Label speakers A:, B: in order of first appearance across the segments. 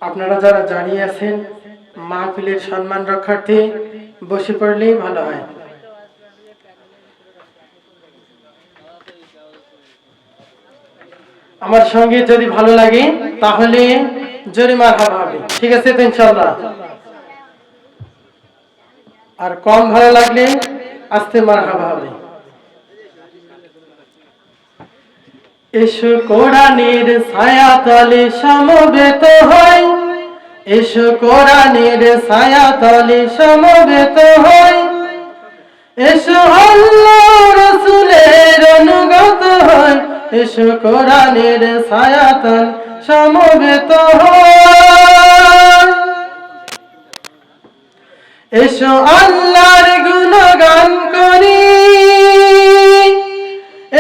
A: আপনারা যারা জানিয়ে আছেন মাহফিলের সম্মান রক্ষার্থে বসে পড়লেই ভালো হয়। আমার সঙ্গে যদি ভালো লাগে তাহলে জোরে মারহাবা হবে, ঠিক আছে তো ইনশাআল্লাহ। আর কম ভালো লাগলে আস্তে মারহাবা হবে। এসো কোরআনের ছায়াতলে সমবেত হই, এসো কোরআনের ছায়াতলে সমবেত হই, এসো আল্লাহ রাসূলের অনুগত হই, এসো কোরআনের ছায়াতলে সমবেত হই, এসো আল্লাহর গুণগান করি,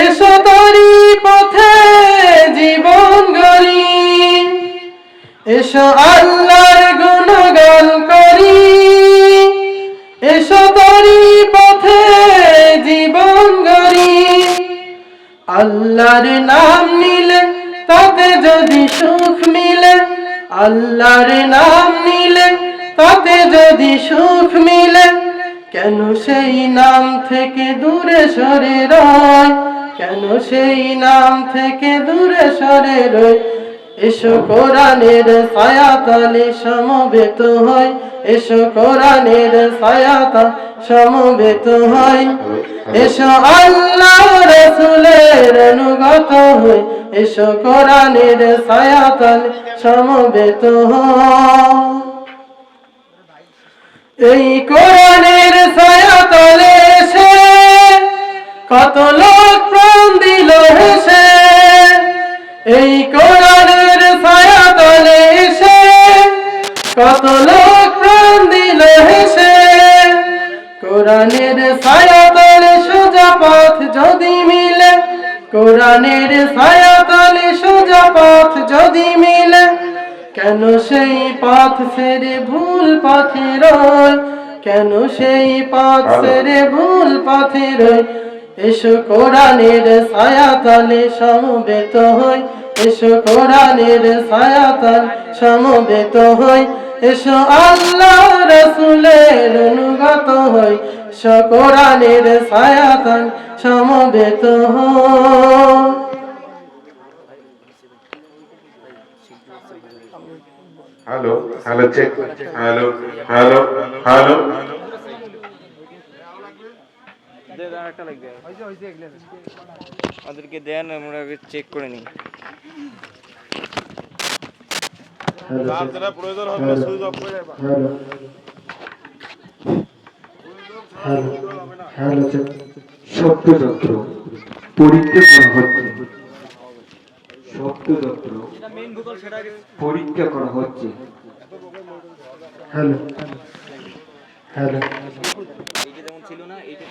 A: এসো তারি পথে জীবন গড়ি, এসো আল্লাহর গুণগান করি, এসো তারি পথে জীবন গড়ি। আল্লাহর নাম নিলে তাতে যদি সুখ মিলে, আল্লাহর নাম নিলে তাতে যদি সুখ মিলে, কেন সেই নাম থেকে দূরে সরে রয়, কেন সেই নাম থেকে দূরে সরে রয়। এসো কোরআনের ছায়াতলে সমবেত হই, এসো কোরআনের ছায়াতলে সমবেত হই, এসো আল্লাহ রাসূলের অনুগত হই, এসো কোরআনের ছায়াতলে সমবেত হই। এই কোরআনের ছায়াতলে এসে কত লোক প্রাণ দিল হেসে, এই কোরআনের ছায়াতলে এসে কত লোক প্রাণ দিল হেসে। কোরআনের ছায়াতলে সোজা পথ যদি মিলে, কোরআনের ছায়াতলে সোজা পথ যদি মিলে, কেন সেই পথ ছেড়ে ভুল পথে রয়, কেন সেই পথ ছেড়ে ভুল পথে রয়। এসো কোরআনের ছায়াতলে সমবেত হই, এসো কোরআনের ছায়াতলে সমবেত হই, এসো আল্লাহ রাসূলের অনুগত হই, এসো কোরআনের ছায়াতলে সমবেত হই।
B: Hello hello check, hello hello hello.
C: আমাদেরকে দেন, আমরা চেক করে নিই।
B: প্রয়োজন হবে সুইচ অফ করে
D: শব্দযন্ত্র পরীক্ষা করা হচ্ছে, শব্দযন্ত্র পরীক্ষা করা হচ্ছে।
A: হ্যালো হ্যালো
C: এইটা যেমন ছিল না, এইটা